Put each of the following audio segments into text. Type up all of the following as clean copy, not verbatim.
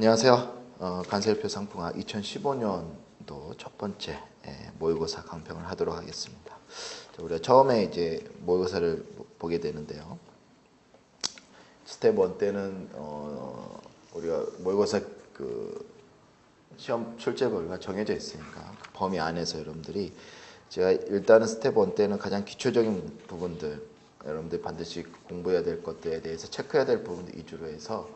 안녕하세요. 간세일표 상품화 2015년도 첫 번째 모의고사 강평을 하도록 하겠습니다. 우리가 처음에 이제 모의고사를 보게 되는데요. 스텝 1 때는 우리가 모의고사 그 시험 출제 범위가 정해져 있으니까 그 범위 안에서 여러분들이 제가 일단은 스텝 1 때는 가장 기초적인 부분들 여러분들이 반드시 공부해야 될 것들에 대해서 체크해야 될 부분들 위주로 해서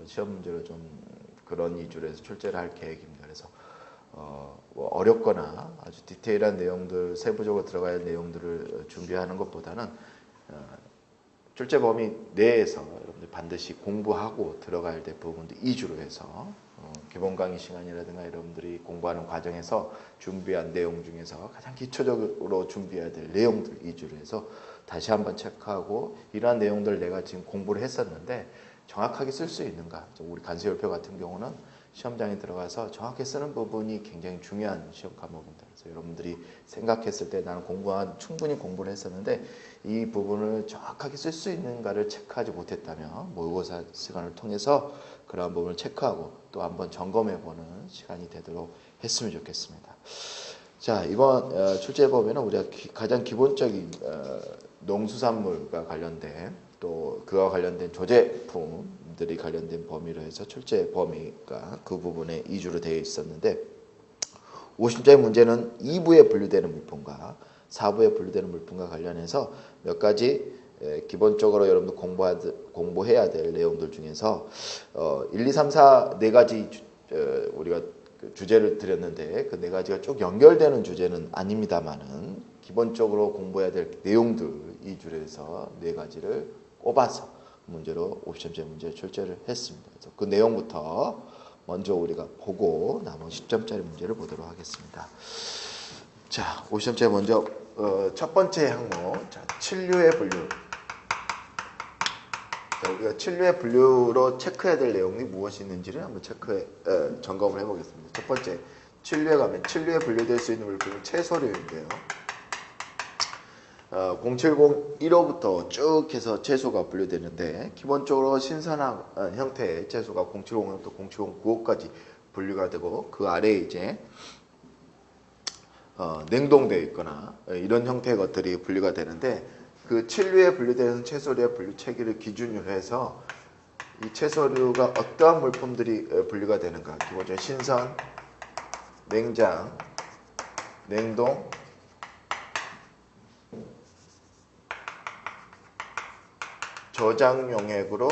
시험 문제로 좀 그런 위주로 해서 출제를 할 계획입니다. 그래서 뭐 어렵거나 아주 디테일한 내용들, 세부적으로 들어가야 할 내용들을 준비하는 것보다는 출제 범위 내에서 여러분들 반드시 공부하고 들어가야 될 부분들 위주로 해서 기본 강의 시간이라든가 여러분들이 공부하는 과정에서 준비한 내용 중에서 가장 기초적으로 준비해야 될 내용들 위주로 해서 다시 한번 체크하고 이러한 내용들 내가 지금 공부를 했었는데 정확하게 쓸 수 있는가. 우리 간세열표 같은 경우는 시험장에 들어가서 정확히 쓰는 부분이 굉장히 중요한 시험 과목입니다. 그래서 여러분들이 생각했을 때 나는 충분히 공부를 했었는데 이 부분을 정확하게 쓸 수 있는가를 체크하지 못했다면 모의고사 시간을 통해서 그러한 부분을 체크하고 또 한번 점검해보는 시간이 되도록 했으면 좋겠습니다. 자, 이번 출제 범위는 우리가 가장 기본적인 농수산물과 관련된 또 그와 관련된 조제품들이 관련된 범위로 해서 출제 범위가 그 부분에 위주로 되어 있었는데 50점의 문제는 2부에 분류되는 물품과 4부에 분류되는 물품과 관련해서 몇 가지 기본적으로 여러분들 공부해야 될 내용들 중에서 1, 2, 3, 4 네 가지 우리가 주제를 드렸는데 그 네 가지가 쭉 연결되는 주제는 아닙니다만은 기본적으로 공부해야 될 내용들 위주로 해서 네 가지를 꼽아서 문제로 50점짜리 문제 출제를 했습니다. 그래서 그 내용부터 먼저 우리가 보고 나머지 10점짜리 문제를 보도록 하겠습니다. 자, 50점짜리 먼저 첫 번째 항목, 자, 칠류의 분류. 자, 우리가 칠류의 분류로 체크해야 될 내용이 무엇이 있는지를 한번 점검을 해보겠습니다. 첫 번째, 칠류에 가면 칠류에 분류될 수 있는 물품은 채소류인데요. 070 1호부터 쭉 해서 채소가 분류되는데 기본적으로 신선한 형태의 채소가 070부터 070 9호까지 분류가 되고 그 아래에 이제 냉동되어 있거나 이런 형태의 것들이 분류가 되는데 그 칠류에 분류되는 채소류의 분류 체계를 기준으로 해서 이 채소류가 어떠한 물품들이 분류가 되는가 기본적으로 신선, 냉장, 냉동, 저장 용액으로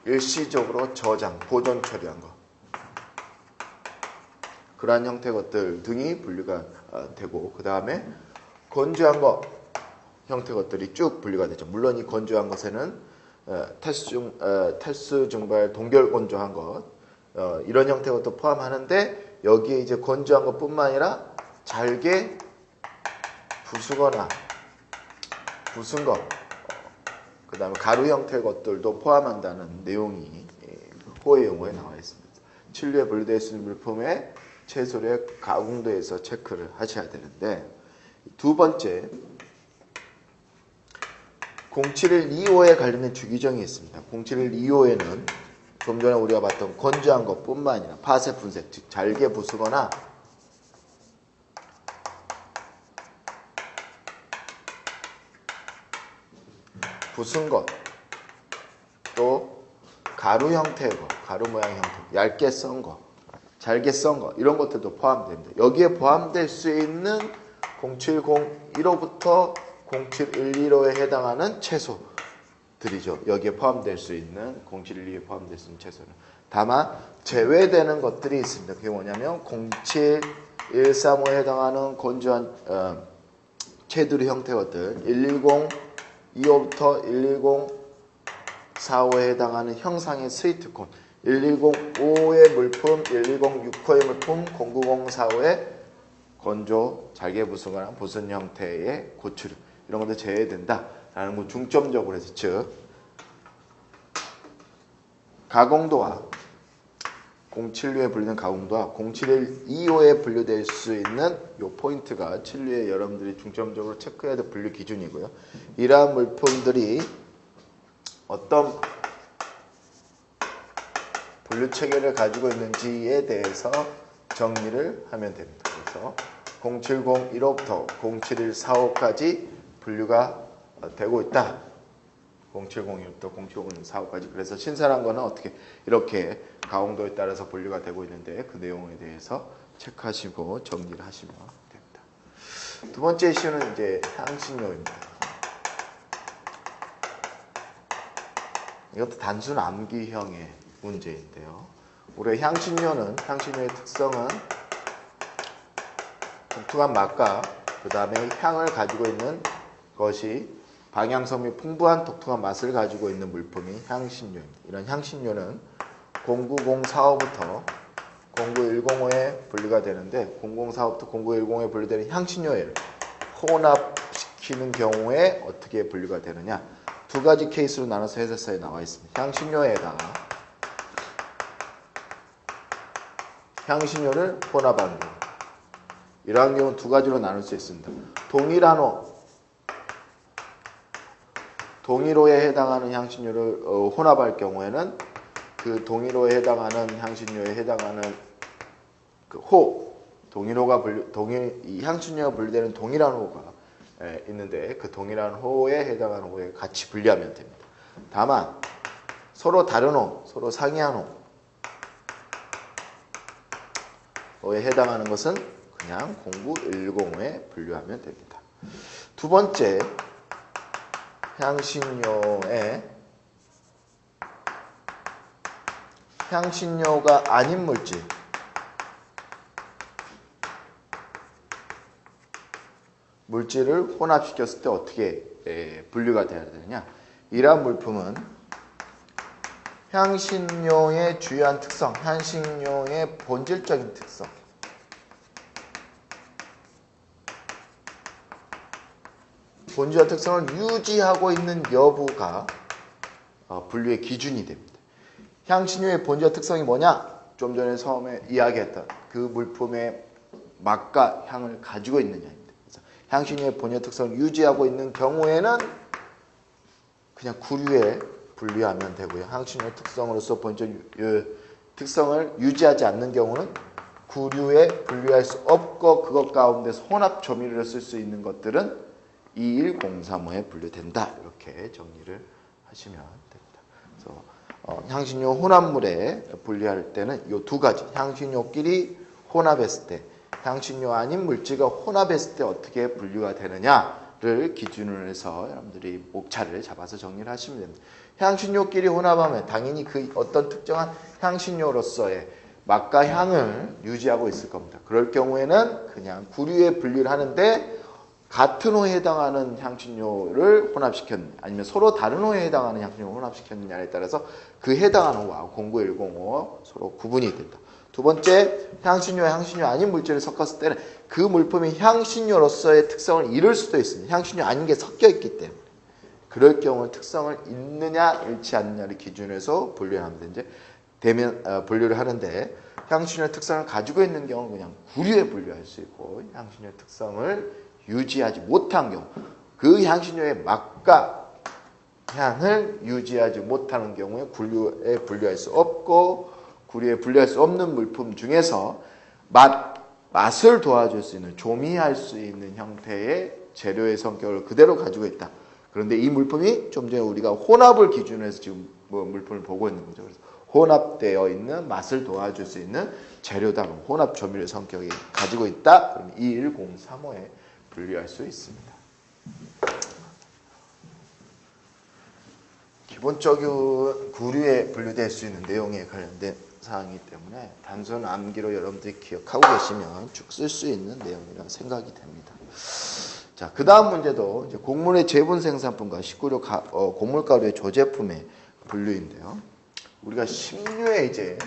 일시적으로 저장, 보존 처리한 것 그러한 형태의 것들 등이 분류가 되고 그 다음에 건조한 것 형태의 것들이 쭉 분류가 되죠. 물론 이 건조한 것에는 탈수 증발 동결 건조한 것 이런 형태의 것도 포함하는데 여기에 이제 건조한 것뿐만 아니라 잘게 부수거나 부순 것 그 다음에 가루 형태의 것들도 포함한다는 내용이 호의 용어에 나와 있습니다. 칠류에 분류되어 있는 물품의 채소류의 가공도에서 체크를 하셔야 되는데 두 번째 07125에 관련된 주기정이 있습니다. 07125에는 좀 전에 우리가 봤던 건조한 것뿐만 아니라 파쇄 분쇄, 즉 잘게 부수거나 부순 것, 또 가루 형태의 것, 가루 모양 형태, 얇게 썬 것, 잘게 썬 것 이런 것들도 포함됩니다. 여기에 포함될 수 있는 07015부터 07115에 해당하는 채소들이죠. 여기에 포함될 수 있는 07115에 포함될 수 있는 채소는 다만 제외되는 것들이 있습니다. 그게 뭐냐면 07135에 해당하는 건조한 채두류 형태의 것들 110 2호부터 11045에 해당하는 형상의 스위트콘 1105의 물품, 1106호의 물품, 09045의 건조, 잘게 부수거나 부순 형태의 고추류 이런 것도 제외된다라는 거 중점적으로 해서 즉 가공도와 076에 분류된 가공도와 07125에 분류될 수 있는 요 포인트가 7류에 여러분들이 중점적으로 체크해야 될 분류 기준이고요. 이러한 물품들이 어떤 분류 체계를 가지고 있는지에 대해서 정리를 하면 됩니다. 그래서 0701호부터 0714호까지 분류가 되고 있다. 0701부터 0714호까지. 그래서 신설한 거는 어떻게 이렇게 가공도에 따라서 분류가 되고 있는데 그 내용에 대해서 체크하시고 정리를 하시면 됩니다. 두 번째 이슈는 이제 향신료입니다. 이것도 단순 암기형의 문제인데요. 우리 향신료의 특성은 독특한 맛과 그 다음에 향을 가지고 있는 것이 방향성이 풍부한 독특한 맛을 가지고 있는 물품이 향신료입니다. 이런 향신료는 09045부터 09105에 분류가 되는데 004부터 09105에 분류되는 향신료를 혼합시키는 경우에 어떻게 분류가 되느냐, 두 가지 케이스로 나눠서 해설서에 나와 있습니다. 향신료에다가 향신료를 혼합하는 경우, 이러한 경우는 두 가지로 나눌 수 있습니다. 동일호에 해당하는 향신료를 혼합할 경우에는 그 동일호에 해당하는 향신료에 해당하는 그 이 향신료가 분류되는 동일한 호가 있는데 그 동일한 호에 해당하는 호에 같이 분리하면 됩니다. 다만 서로 다른 호, 서로 상이한 호에 해당하는 것은 그냥 09105에 분류하면 됩니다. 두 번째, 향신료가 아닌 물질을 혼합시켰을 때 어떻게 분류가 되어야 되느냐, 이러한 물품은 향신료의 주요한 특성, 향신료의 본질적인 특성, 본질적 특성을 유지하고 있는 여부가 분류의 기준이 됩니다. 향신료의 본질적 특성이 뭐냐? 좀 전에 처음에 이야기했던 그 물품의 맛과 향을 가지고 있느냐입니다. 그래서 향신료의 본질적 특성을 유지하고 있는 경우에는 그냥 구류에 분류하면 되고요. 향신료 특성으로서 본질적 특성을 유지하지 않는 경우는 구류에 분류할 수 없고 그것 가운데서 혼합 조미료를 쓸 수 있는 것들은 21035에 분류된다. 이렇게 정리를 하시면 됩니다. 그래서 향신료 혼합물에 분류할 때는 이 두 가지, 향신료끼리 혼합했을 때, 향신료 아닌 물질과 혼합했을 때 어떻게 분류가 되느냐를 기준으로 해서 여러분들이 목차를 잡아서 정리를 하시면 됩니다. 향신료끼리 혼합하면 당연히 그 어떤 특정한 향신료로서의 맛과 향을 유지하고 있을 겁니다. 그럴 경우에는 그냥 구류에 분류를 하는데 같은 호에 해당하는 향신료를 혼합시켰느냐 아니면 서로 다른 호에 해당하는 향신료를 혼합시켰느냐에 따라서 그 해당하는 호와 09105 서로 구분이 된다. 두 번째, 향신료와 향신료 아닌 물질을 섞었을 때는 그 물품이 향신료로서의 특성을 잃을 수도 있습니다. 향신료 아닌 게 섞여 있기 때문에. 그럴 경우 특성을 잃느냐 잃지 않느냐를 기준으로 해서 분류를 하는데 향신료 특성을 가지고 있는 경우는 그냥 구류에 분류할 수 있고 향신료 특성을 유지하지 못한 경우, 그 향신료의 맛과 향을 유지하지 못하는 경우에 구류에 분류할 수 없고 구류에 분류할 수 없는 물품 중에서 맛을 도와줄 수 있는, 조미할 수 있는 형태의 재료의 성격을 그대로 가지고 있다. 그런데 이 물품이 좀 전에 우리가 혼합을 기준으로 해서 지금 물품을 보고 있는 거죠. 그래서 혼합되어 있는 맛을 도와줄 수 있는 재료다. 혼합 조미료 성격이 가지고 있다. 그럼 21035에 분류할 수 있습니다. 기본적인 구류에 분류될 수 있는 내용에 관련된 사항이기 때문에 단순 암기로 여러분들이 기억하고 계시면 쭉 쓸 수 있는 내용이라 생각이 됩니다. 자, 그 다음 문제도 이제 곡물의 제분 생산품과 식구료 곡물가루의 조제품의 분류인데요. 우리가 식류에 이제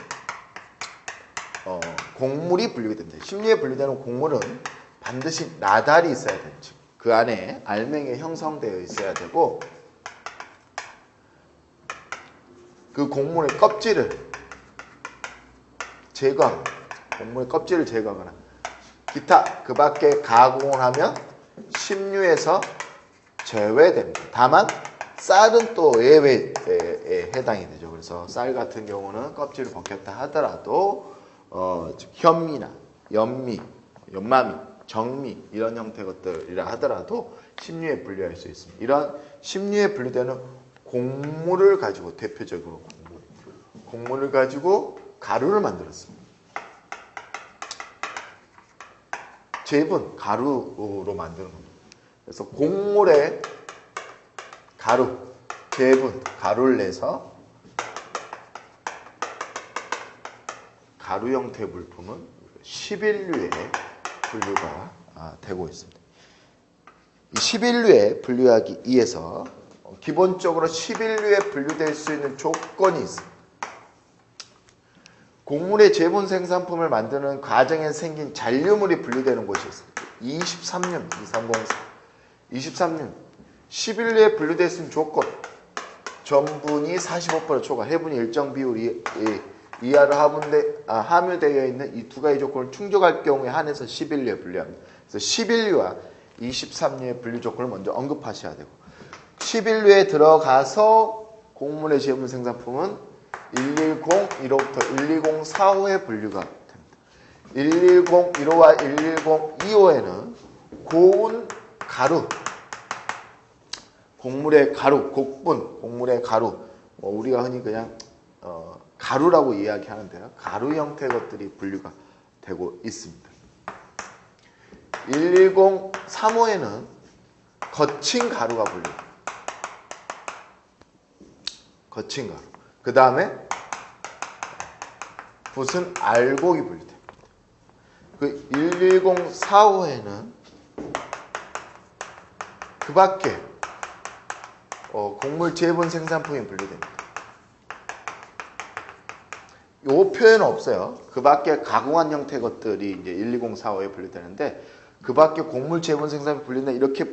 곡물이 분류가 됩니다. 식류에 분류되는 곡물은 반드시 나달이 있어야 되죠. 그 안에 알맹이 형성되어 있어야 되고 그 곡물의 껍질을 제거하거나 기타 그 밖에 가공을 하면 식류에서 제외됩니다. 다만 쌀은 또 예외에 해당이 되죠. 그래서 쌀 같은 경우는 껍질을 벗겼다 하더라도 현미나 연미, 연마미, 정미 이런 형태의 것들이라 하더라도 십류에 분류할 수 있습니다. 이런 십류에 분류되는 곡물을 가지고 대표적으로 곡물을 가지고 가루를 만들었습니다. 제분, 가루로 만드는 겁니다. 그래서 곡물에 가루, 제분, 가루를 내서 가루 형태의 물품은 11류에 분류가 되고 있습니다. 이 11류에 분류하기 위해서 기본적으로 11류에 분류될 수 있는 조건이 있습니다. 곡물의 제분 생산품을 만드는 과정에 생긴 잔류물이 분류되는 곳이 있습니다. 23년, 2304, 23년 11류에 분류될 수 있는 조건 전분이 45% 초과, 해분이 일정 비율 이하로 함유되어 있는 이 두 가지 조건을 충족할 경우에 한해서 11류에 분류합니다. 그래서 11류와 23류의 분류 조건을 먼저 언급하셔야 되고 11류에 들어가서 곡물의 제분 생산품은 110-1호부터 110-4호에 분류가 됩니다. 110-1호와 110-2호에는 고운 가루, 곡물의 가루, 곡분, 곡물의 가루, 우리가 흔히 그냥 가루라고 이야기하는데요. 가루 형태의 것들이 분류가 되고 있습니다. 110-3호에는 거친 가루가 분류됩니다. 거친 가루. 그 다음에 붓은 알곡이 분류됩니다. 그 110-4호에는 그 밖에 곡물 제분 생산품이 분류됩니다. 요 표현은 없어요. 그 밖에 가공한 형태의 것들이 이제 120-4호에 분류되는데 그 밖에 곡물 제분 생산품이 분류된다 이렇게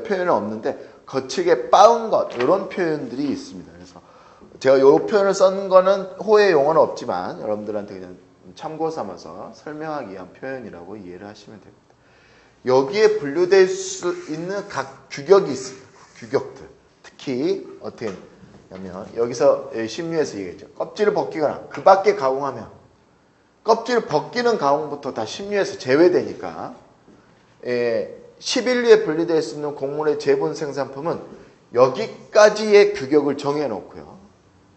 표현은 없는데 거치게 빻은 것 이런 표현들이 있습니다. 그래서 제가 요 표현을 쓴 거는 호의 용어는 없지만 여러분들한테 그냥 참고 삼아서 설명하기 위한 표현이라고 이해를 하시면 됩니다. 여기에 분류될 수 있는 각 규격이 있습니다. 규격들. 특히 어떻게 하면 여기서 십류에서 얘기했죠. 껍질을 벗기거나 그 밖에 가공하면 껍질을 벗기는 가공부터 다 십류에서 제외되니까 11류에 분류될 수 있는 곡물의 제분 생산품은 여기까지의 규격을 정해놓고요.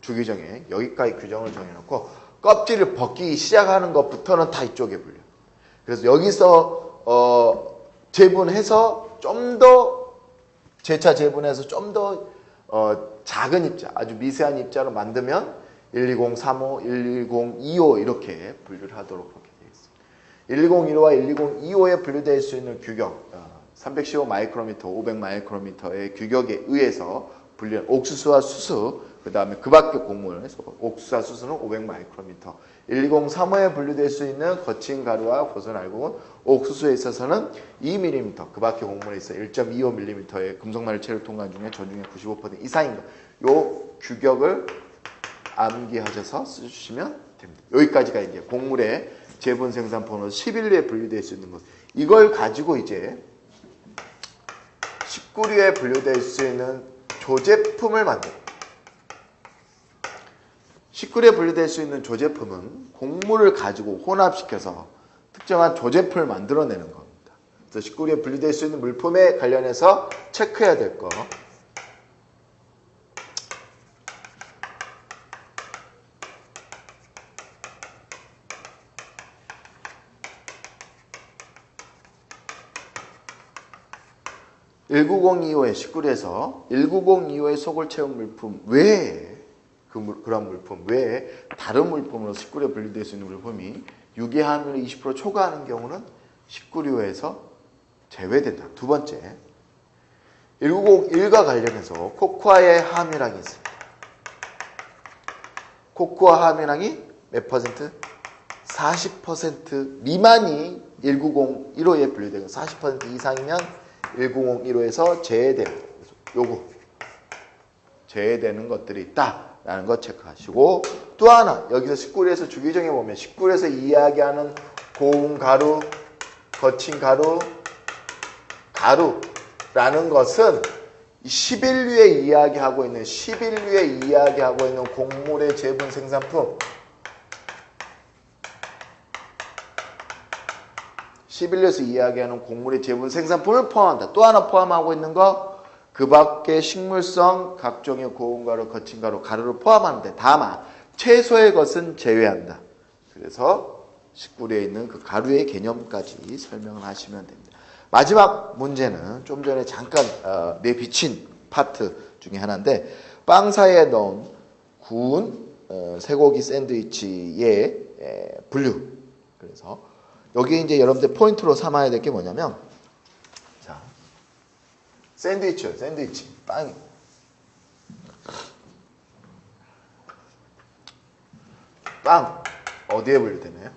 주규정에 여기까지 규정을 정해놓고 껍질을 벗기기 시작하는 것부터는 다 이쪽에 분류. 그래서 여기서 제분해서 좀 더 재차 제분해서 좀 더 작은 입자, 아주 미세한 입자로 만들면 120-3호, 110-2호 이렇게 분류를 하도록 하게 되어 있습니다. 110-1호와 110-2호에 분류될 수 있는 규격 315 마이크로미터, 500 마이크로미터의 규격에 의해서 분류한 옥수수와 수수, 그 다음에 그 밖에 곡물, 옥수수와 수수는 500 마이크로미터, 120-3호에 분류될 수 있는 거친 가루와 보선 알곡은 옥수수에 있어서는 2mm, 그 밖에 곡물에 있어 1.25mm의 금속나를 체류 통관 중에 전중의 95% 이상인 것. 요 규격을 암기하셔서 쓰시면 됩니다. 여기까지가 이제 곡물의 제분 생산품으로 11류에 분류될 수 있는 것. 이걸 가지고 이제 19류에 분류될 수 있는 조제품을 만듭니다. 19류에 분류될 수 있는 조제품은 곡물을 가지고 혼합시켜서 특정한 조제품을 만들어내는 겁니다. 그래서 19류에 분류될 수 있는 물품에 관련해서 체크해야 될 거. (1902호의 19류에서) 1902호의 속을 채운 물품 외에 그런 물품 외에 다른 물품으로 19류에 분류될 수 있는 물품이 유기 함유를 20% 초과하는 경우는 19류에서 제외된다. 두 번째, 1901과 관련해서 코코아의 함유량이 있습니다. 코코아 함유량이 몇 퍼센트? 40% 미만이 1901호에 분류되고 40% 이상이면 1901호에서 제외됩니다. 요거 제외되는 것들이 있다라는 것 체크하시고, 또 하나 여기서 19류에서 주기정에 보면 19류에서 이야기하는 고운 가루, 거친 가루, 가루라는 것은 11류에 이야기하고 있는 11류에 이야기하고 있는 곡물의 제분 생산품 11류에서 이야기하는 곡물의 제분 생산품을 포함한다. 또 하나 포함하고 있는 거 그 밖에 식물성 각종의 고운가루, 거친가루, 가루를 포함하는데 다만 채소의 것은 제외한다. 그래서 19류에 있는 그 가루의 개념까지 설명을 하시면 됩니다. 마지막 문제는 좀 전에 잠깐 내비친 파트 중에 하나인데 빵 사이에 넣은 구운 쇠고기 샌드위치의 분류. 그래서 여기 이제 여러분들 포인트로 삼아야 될 게 뭐냐면 자 샌드위치요. 샌드위치. 빵이. 빵 어디에 분류되나요?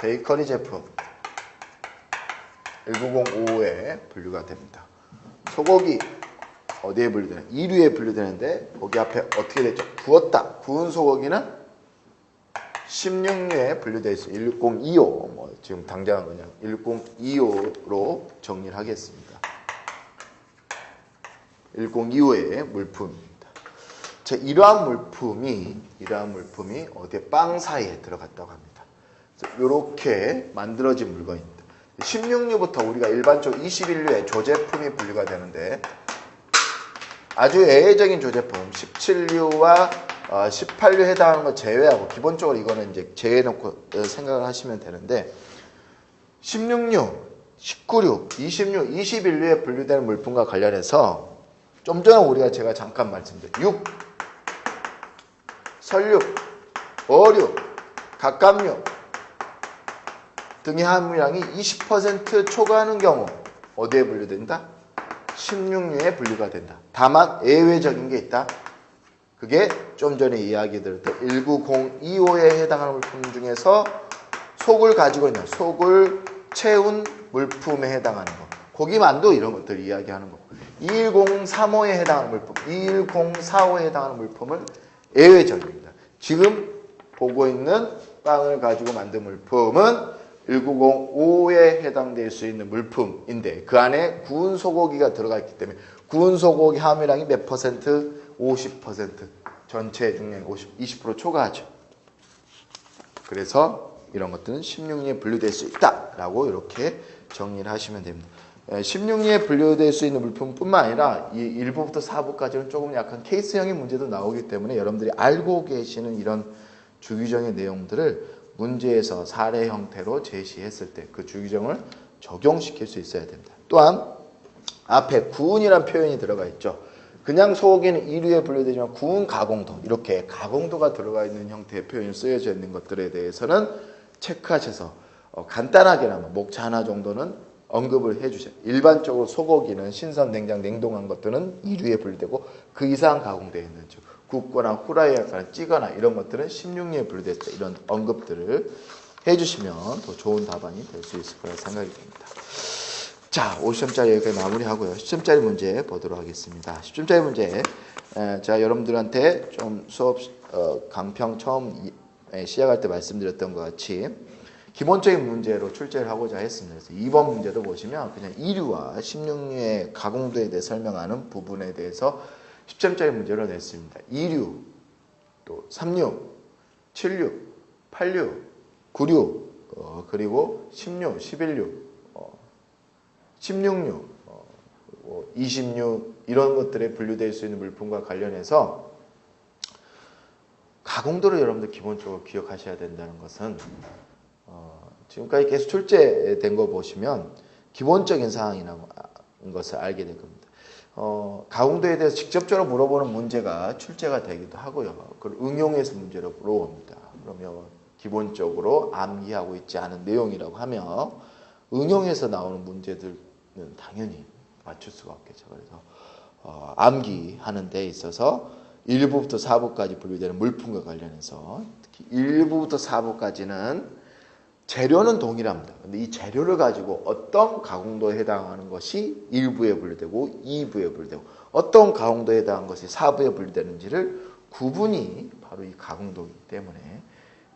베이커리 제품 1905에 분류가 됩니다. 소고기 어디에 분류되나요? 2류에 분류되는데 거기 앞에 어떻게 됐죠? 구웠다. 구운 소고기는 16류에 분류되어 있어요. 1025 지금 당장 그냥 1025로 정리를 하겠습니다. 1025의 물품입니다. 자, 이러한 물품이 어디에 빵 사이에 들어갔다고 합니다. 이렇게 만들어진 물건입니다. 16류부터 우리가 일반적으로 21류에 조제품이 분류가 되는데 아주 애외적인 조제품 17류와 18류 해당하는 거 제외하고 기본적으로 이거는 이제 제외해놓고 생각을 하시면 되는데 16류, 19류, 20류, 21류에 분류되는 물품과 관련해서 좀 전에 제가 잠깐 말씀드린 육, 설육, 어류, 갑각류 등의 함유량이 20% 초과하는 경우 어디에 분류된다? 16류에 분류가 된다. 다만 예외적인 게 있다. 그게 좀 전에 이야기 드렸던 19025에 해당하는 물품 중에서 속을 가지고 있는 속을 채운 물품에 해당하는 거. 고기만두 이런 것들 이야기하는 거. 21035에 해당하는 물품, 21045에 해당하는 물품은 예외적입니다. 지금 보고 있는 빵을 가지고 만든 물품은 1905에 해당될 수 있는 물품인데 그 안에 구운 소고기가 들어가 있기 때문에 구운 소고기 함유량이 몇 퍼센트? 50%. 전체 중량 20% 초과하죠. 그래서 이런 것들은 16류에 분류될 수 있다라고 이렇게 정리를 하시면 됩니다. 16류에 분류될 수 있는 물품뿐만 아니라 이 1부부터 4부까지는 조금 약간 케이스형의 문제도 나오기 때문에 여러분들이 알고 계시는 이런 주규정의 내용들을 문제에서 사례 형태로 제시했을 때 그 주규정을 적용시킬 수 있어야 됩니다. 또한 앞에 구운이라는 표현이 들어가 있죠. 그냥 소고기는 2류에 분류되지만 구운 가공도 이렇게 가공도가 들어가 있는 형태의 표현이 쓰여져 있는 것들에 대해서는 체크하셔서 간단하게나마 목차 하나 정도는 언급을 해주세요. 일반적으로 소고기는 신선, 냉장, 냉동한 것들은 2류에 분류되고 그 이상 가공되어 있는 즉 굽거나 후라이하거나 찌거나 이런 것들은 16류에 분류됐다. 이런 언급들을 해주시면 더 좋은 답안이 될 수 있을 거라 생각이 듭니다. 자, 50점짜리 여기까지 마무리하고요. 10점짜리 문제 보도록 하겠습니다. 10점짜리 문제 제가 여러분들한테 좀 수업 강평 처음 시작할 때 말씀드렸던 것 같이 기본적인 문제로 출제를 하고자 했습니다. 그래서 2번 문제도 보시면 그냥 2류와 16류의 가공도에 대해 설명하는 부분에 대해서 10점짜리 문제로 냈습니다. 2류, 또 3류, 7류, 8류, 9류, 그리고 10류, 11류, 16류, 20류 이런 것들에 분류될 수 있는 물품과 관련해서 가공도를 여러분들 기본적으로 기억하셔야 된다는 것은 지금까지 계속 출제된 거 보시면 기본적인 사항이라는 것을 알게 될 겁니다. 가공도에 대해서 직접적으로 물어보는 문제가 출제가 되기도 하고요. 그걸 응용해서 문제로 물어봅니다. 그러면 기본적으로 암기하고 있지 않은 내용이라고 하면 응용해서 나오는 문제들은 당연히 맞출 수가 없겠죠. 그래서 암기하는 데 있어서 1부부터 4부까지 분류되는 물품과 관련해서 특히 1부부터 4부까지는 재료는 동일합니다. 근데 이 재료를 가지고 어떤 가공도에 해당하는 것이 1부에 분류되고 2부에 분류되고 어떤 가공도에 해당하는 것이 4부에 분류되는지를 구분이 바로 이 가공도이기 때문에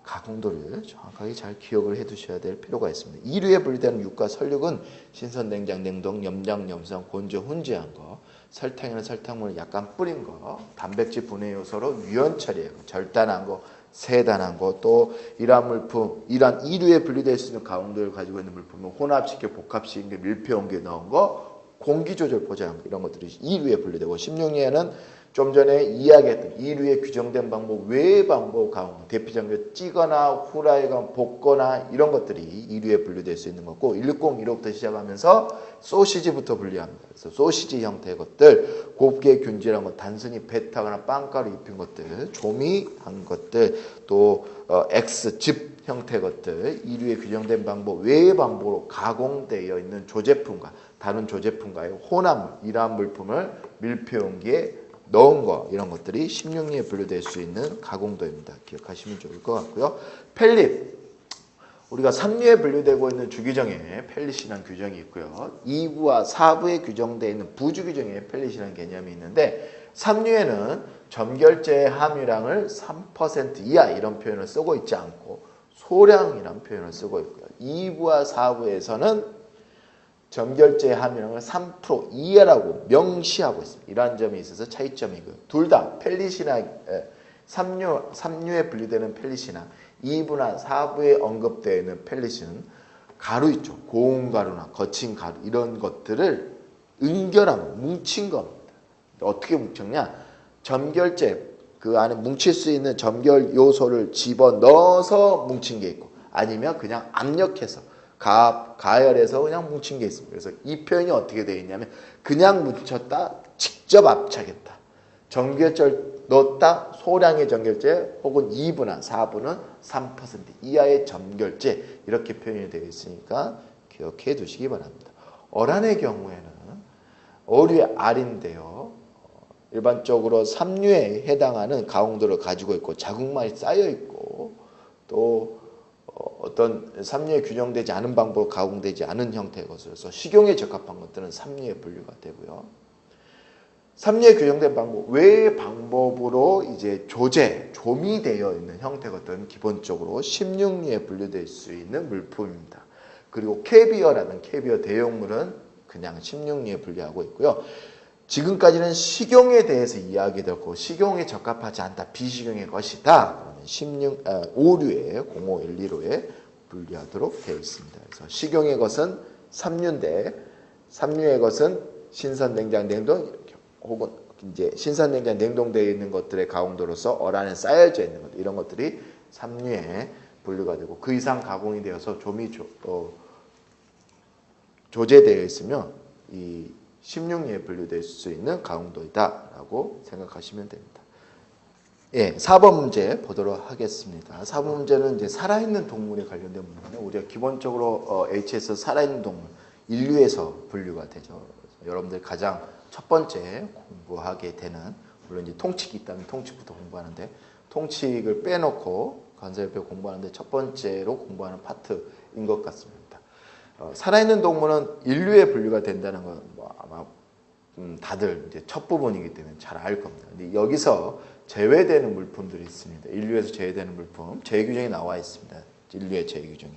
가공도를 정확하게 잘 기억을 해 두셔야 될 필요가 있습니다. 2류에 분류되는 육과 설육은 신선, 냉장, 냉동, 염장, 염성, 건조, 훈제한 거, 설탕이나 설탕물을 약간 뿌린 거, 단백질 분해 요소로 유연 처리한 거, 절단한 거, 세단한 거, 또 이러한 물품, 이러한 2류에 분류될 수 있는 가공도를 가지고 있는 물품은 혼합시켜 복합시킨 밀폐 옮겨 넣은 거, 공기 조절 포장한 거, 이런 것들이 2류에 분류되고 16류에는 좀 전에 이야기했던 2류에 규정된 방법 외의 방법 가공, 대표적으로 찌거나 후라이거나 볶거나 이런 것들이 2류에 분류될 수 있는 거고 160, 1호부터 시작하면서 소시지부터 분류합니다. 그래서 소시지 형태의 것들, 곱게 균질한 것, 단순히 베타거나 빵가루 입힌 것들, 조미한 것들, 또 X즙 형태의 것들, 2류에 규정된 방법 외의 방법으로 가공되어 있는 조제품과 다른 조제품과의 혼합물, 이러한 물품을 밀폐용기에 넣은 거, 이런 것들이 16류에 분류될 수 있는 가공도입니다. 기억하시면 좋을 것 같고요. 펠릿, 우리가 3류에 분류되고 있는 주규정에 펠릿이라는 규정이 있고요. 2부와 4부에 규정되어 있는 부주규정에 펠릿이라는 개념이 있는데 3류에는 점결제의 함유량을 3% 이하 이런 표현을 쓰고 있지 않고 소량이라는 표현을 쓰고 있고요. 2부와 4부에서는 점결제의 함유량을 3% 이하라고 명시하고 있습니다. 이러한 점이 있어서 차이점이고요. 둘 다 펠릿이나 3류에 분류되는 펠릿이나 2부나 4부에 언급되어 있는 펠릿은 가루 있죠. 고운 가루나 거친 가루 이런 것들을 은결하고 뭉친 겁니다. 어떻게 뭉쳤냐? 점결제, 그 안에 뭉칠 수 있는 점결 요소를 집어넣어서 뭉친 게 있고 아니면 그냥 압력해서 가열해서 그냥 뭉친 게 있습니다. 그래서 이 표현이 어떻게 되어 있냐면 그냥 뭉쳤다, 직접 압착했다. 정결제 넣었다, 소량의 정결제 혹은 2부나 4부는 3% 이하의 점결제 이렇게 표현이 되어 있으니까 기억해 두시기 바랍니다. 어란의 경우에는 어류의 R인데요. 일반적으로 3류에 해당하는 가공도를 가지고 있고 자국만이 쌓여 있고 또 어떤 3류에 규정되지 않은 방법으로 가공되지 않은 형태의 것으로서 식용에 적합한 것들은 3류에 분류가 되고요. 3류에 규정된 방법 외의 방법으로 이제 조미되어 있는 형태의 것들은 기본적으로 16류에 분류될 수 있는 물품입니다. 그리고 캐비어 대용물은 그냥 16류에 분류하고 있고요. 지금까지는 식용에 대해서 이야기되었고 식용에 적합하지 않다, 비식용의 것이다. 5류에 0512호에 분류하도록 되어 있습니다. 그래서 식용의 것은 3류인데 3류의 것은 신선, 냉장, 냉동 혹은 이제 신선, 냉장, 냉동되어 있는 것들의 가공도로서 어란에 쌓여져 있는 것 이런 것들이 3류에 분류가 되고 그 이상 가공이 되어서 조제되어 있으면 이 16류에 분류될 수 있는 가공도이다라고 생각하시면 됩니다. 예, 4번 문제 보도록 하겠습니다. 4번 문제는 이제 살아있는 동물에 관련된 문제인데 우리가 기본적으로 HS 살아있는 동물 인류에서 분류가 되죠. 여러분들 가장 첫 번째 공부하게 되는 물론 이제 통칙이 있다면 통칙부터 공부하는데 통칙을 빼놓고 관세혈표 공부하는데 첫 번째로 공부하는 파트인 것 같습니다. 살아있는 동물은 인류에 분류가 된다는 건 뭐 아마 다들 이제 첫 부분이기 때문에 잘 알 겁니다. 근데 여기서 제외되는 물품들이 있습니다. 인류에서 제외되는 물품 제외 규정이 나와 있습니다. 인류의 제외 규정에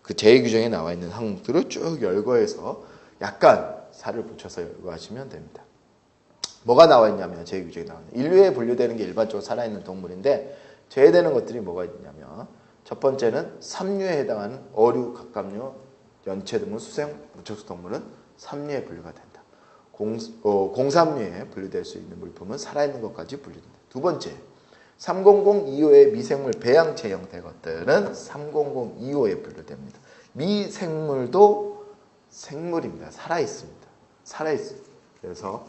그 제외 규정에 나와 있는 항목들을 쭉 열거해서 약간 살을 붙여서 열거하시면 됩니다. 뭐가 나와 있냐면 제외 규정이 나와 있는 인류에 분류되는 게 일반적으로 살아있는 동물인데 제외되는 것들이 뭐가 있냐면 첫 번째는 3류에 해당하는 어류, 갑각류, 연체 동물, 수생, 무척수 동물은 3류에 분류가 된다. 03류에 분류될 수 있는 물품은 살아있는 것까지 분류된다. 두 번째, 3002호의 미생물 배양체 형태의 것들은 3002호에 분류됩니다. 미생물도 생물입니다. 살아있습니다. 살아있습니다. 그래서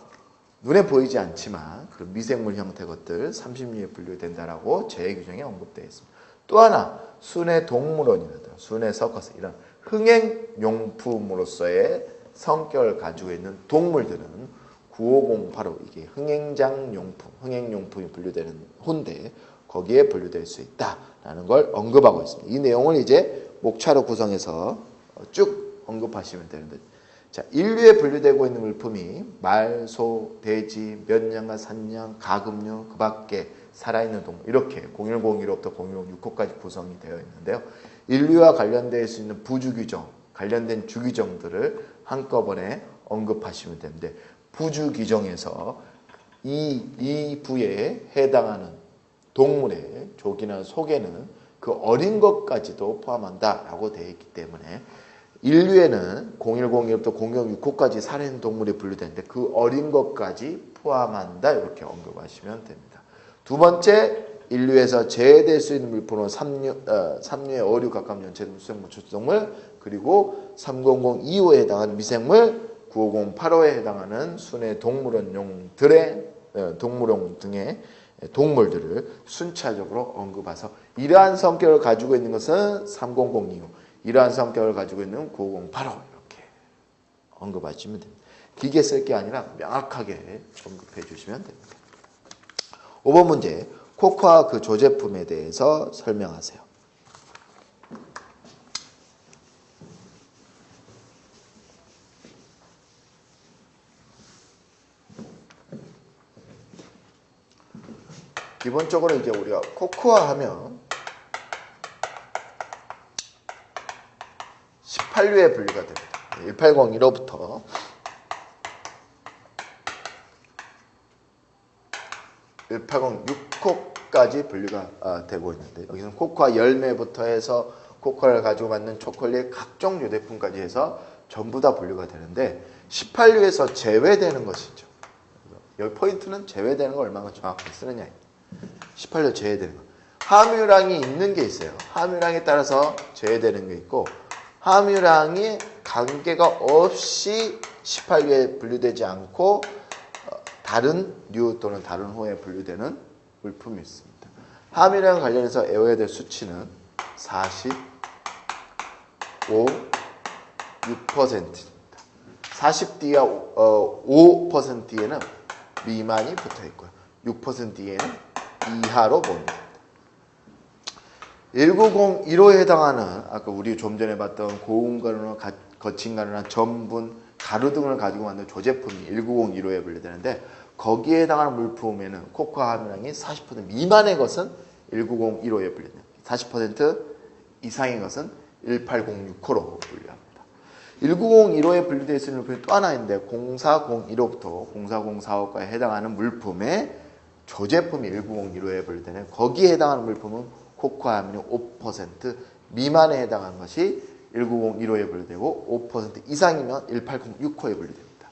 눈에 보이지 않지만 그런 미생물 형태의 것들 30류에 분류된다라고 제외규정에 언급되어 있습니다. 또 하나, 순회 동물원이라든가 순회 서커스 이런 흥행용품으로서의 성격을 가지고 있는 동물들은 95085 이게 흥행장용품, 흥행용품이 분류되는 혼데 거기에 분류될 수 있다라는 걸 언급하고 있습니다. 이 내용을 이제 목차로 구성해서 쭉 언급하시면 되는데 자, 인류에 분류되고 있는 물품이 말, 소, 돼지, 면양과 산양, 가금류, 그 밖에 살아있는 동물 이렇게 0101호부터 0106호까지 구성이 되어 있는데요. 인류와 관련될 수 있는 부주규정, 관련된 주규정들을 한꺼번에 언급하시면 되는데 부주규정에서 이 부에 해당하는 동물의 족이나 속에는 그 어린 것까지도 포함한다라고 되어 있기 때문에 인류에는 0101부터 0106호까지 살아있는 동물이 분류되는데 그 어린 것까지 포함한다 이렇게 언급하시면 됩니다. 두 번째, 인류에서 제외될 수 있는 물품은 삼류의 어류, 갑각, 연체동, 수생물, 초동물 그리고 3002호에 해당하는 미생물, 950, 8호에 해당하는 순의 동물원용들의 동물원 등의 동물들을 순차적으로 언급해서 이러한 성격을 가지고 있는 것은 3002호, 이러한 성격을 가지고 있는 950, 8호 이렇게 언급하시면 됩니다. 길게 쓸 게 아니라 명확하게 언급해 주시면 됩니다. 5번 문제, 코코아 그 조제품에 대해서 설명하세요. 기본적으로 이제 우리가 코코아 하면 18류에 분류가 됩니다. 1801호부터 1806호까지 분류가 되고 있는데 여기서는 코코아 열매부터 해서 코코아를 가지고 만든 초콜릿 각종 유제품까지 해서 전부 다 분류가 되는데 18류에서 제외되는 것이죠. 여기 포인트는 제외되는 걸 얼마나 정확하게 쓰느냐. 18류 제외되는 거. 함유량이 있는 게 있어요. 함유량에 따라서 제외되는 게 있고 함유량이 관계가 없이 18류에 분류되지 않고 다른 류 또는 다른 호에 분류되는 물품이 있습니다. 함유량 관련해서 외워야 될 수치는 45, 6%입니다. 40D와 5%에는 미만이 붙어 있고요. 6%에는 이하로 봅니다. 1901호에 해당하는 아까 우리 좀 전에 봤던 고온가루나 거친 가루나 전분, 가루 등을 가지고 만든 조제품이 1901호에 분류되는데 거기에 해당하는 물품에는 코코아 함유량이 40% 미만의 것은 1901호에 분류됩니다. 40% 이상의 것은 1806호로 분류합니다. 1901호에 분류되어 있는 물품이 또 하나 있는데 0401호부터 0404호까지 해당하는 물품의 조제품이 1901호에 분류되는 거기에 해당하는 물품은 코코아 함유량 5% 미만에 해당하는 것이 1901호에 분류되고 5% 이상이면 1806호에 분류됩니다.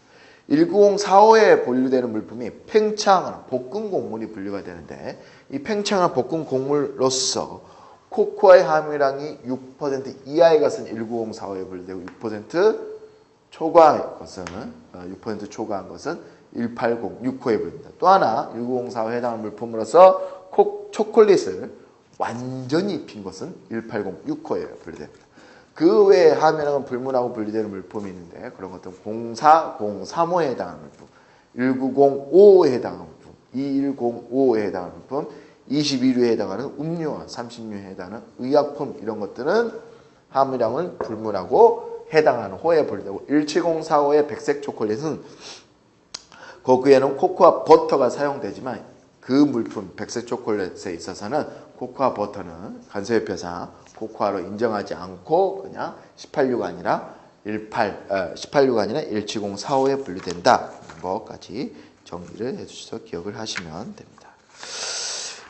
1904호에 분류되는 물품이 팽창하거나 볶은 곡물이 분류가 되는데 이 팽창하거나 볶은 곡물로서 코코아의 함유량이 6% 이하의 것은 1904호에 분류되고 6% 초과한 것은 1806호에 분류됩니다. 또 하나 1904호에 해당하는 물품으로서 초콜릿을 완전히 입힌 것은 1806호에 분류됩니다. 그 외에 함유량은 불문하고 분리되는 물품이 있는데 그런 것들은 0403호에 해당하는 물품, 1905호에 해당하는 물품, 2105호에 해당하는 물품, 21호에 해당하는 음료와 30류에 해당하는 의약품 이런 것들은 함유량을 불문하고 해당하는 호에 분류되고 17045의 백색 초콜릿은 거기에는 코코아 버터가 사용되지만 그 물품 백색 초콜릿에 있어서는 코코아 버터는 간섭협회상 코코아로 인정하지 않고 그냥 18류가 아니라 1704호에 분류된다. 뭐까지 정리를 해주셔서 기억을 하시면 됩니다.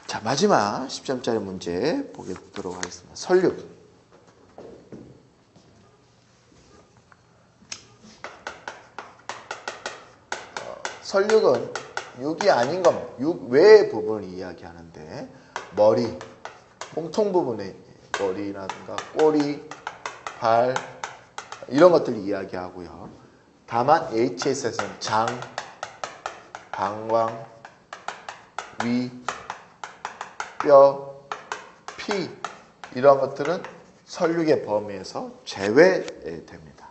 자, 마지막 10점짜리 문제 보도록 하겠습니다. 설육. 설육은 육이 아닌 겁니다. 육 외의 부분을 이야기하는데 머리, 몸통 부분의 머리라든가 꼬리, 발 이런 것들을 이야기하고요. 다만 HS에서는 장, 방광, 위, 뼈, 피 이런 것들은 설육의 범위에서 제외됩니다.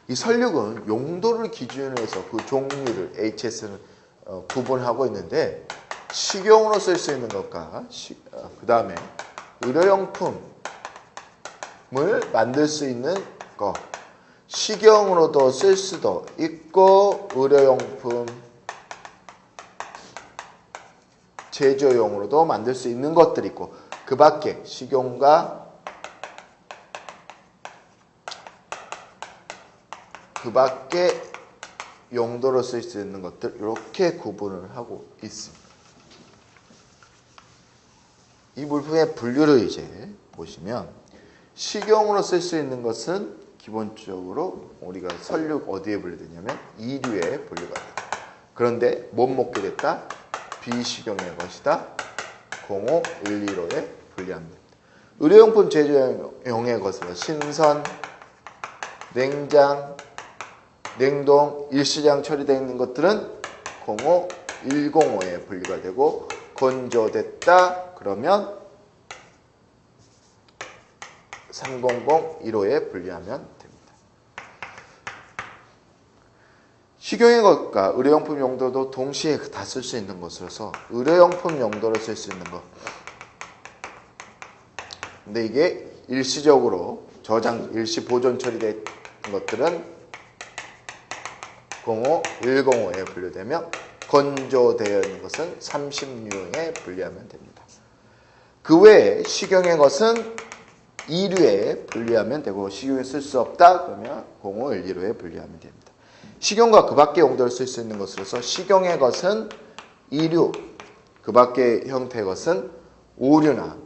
이 설육은 용도를 기준으로 해서 그 종류를 HS는 구분하고 있는데 식용으로 쓸 수 있는 것과 그 다음에 의료용품을 만들 수 있는 것 식용으로도 쓸 수도 있고 의료용품 제조용으로도 만들 수 있는 것들이 있고 그 밖에 식용과 그 밖에 용도로 쓸 수 있는 것들 이렇게 구분을 하고 있습니다. 이 물품의 분류를 이제 보시면 식용으로 쓸 수 있는 것은 기본적으로 우리가 설육 어디에 분류되냐면 2류에 분류가 돼요. 그런데 못 먹게 됐다? 비식용의 것이다. 05, 1, 2로에 분류합니다. 의료용품 제조용의 것은 신선, 냉장, 냉동, 일시장 처리되어 있는 것들은 05, 105에 분류가 되고 건조됐다 그러면 300, 1호에 분류하면 됩니다. 식용의 것과 의료용품 용도도 동시에 다 쓸 수 있는 것으로서 의료용품 용도로 쓸 수 있는 것. 근데 이게 일시적으로 일시 보존 처리된 것들은 05, 105에 분류되며 건조되어 있는 것은 30류에 분류하면 됩니다. 그 외에 식용의 것은 2류에 분류하면 되고 식용에 쓸 수 없다 그러면 05, 115에 분류하면 됩니다. 식용과 그 밖의 용도를 쓸 수 있는 것으로서 식용의 것은 2류, 그 밖의 형태의 것은 5류나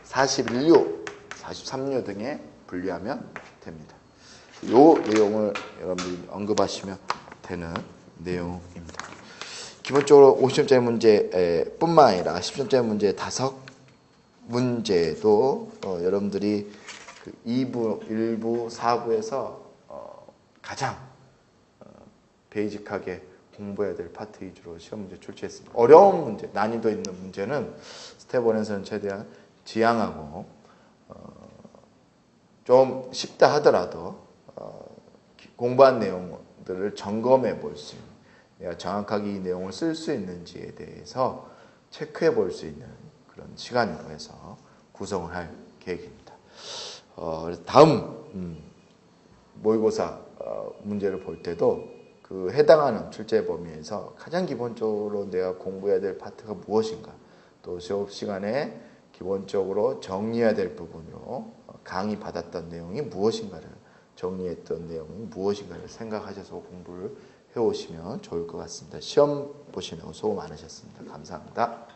41류, 43류 등에 분류하면 됩니다. 이 내용을 여러분들이 언급하시면 되는 내용입니다. 기본적으로 50점짜리 문제 뿐만 아니라 10점짜리 문제 5문제도 여러분들이 그 2부, 1부, 4부에서 가장 베이직하게 공부해야 될 파트 위주로 시험 문제 출제했습니다. 어려운 문제, 난이도 있는 문제는 스텝 1에서는 최대한 지양하고 좀 쉽다 하더라도 공부한 내용들을 점검해 볼 수 있는, 내가 정확하게 이 내용을 쓸 수 있는지에 대해서 체크해 볼 수 있는 그런 시간으로 해서 구성을 할 계획입니다. 다음 모의고사 문제를 볼 때도 그 해당하는 출제 범위에서 가장 기본적으로 내가 공부해야 될 파트가 무엇인가, 또 수업 시간에 기본적으로 정리해야 될 부분으로 강의 받았던 내용이 무엇인가를, 정리했던 내용이 무엇인가를 생각하셔서 공부를 해오시면 좋을 것 같습니다. 시험 보시느라고 수고 많으셨습니다. 감사합니다.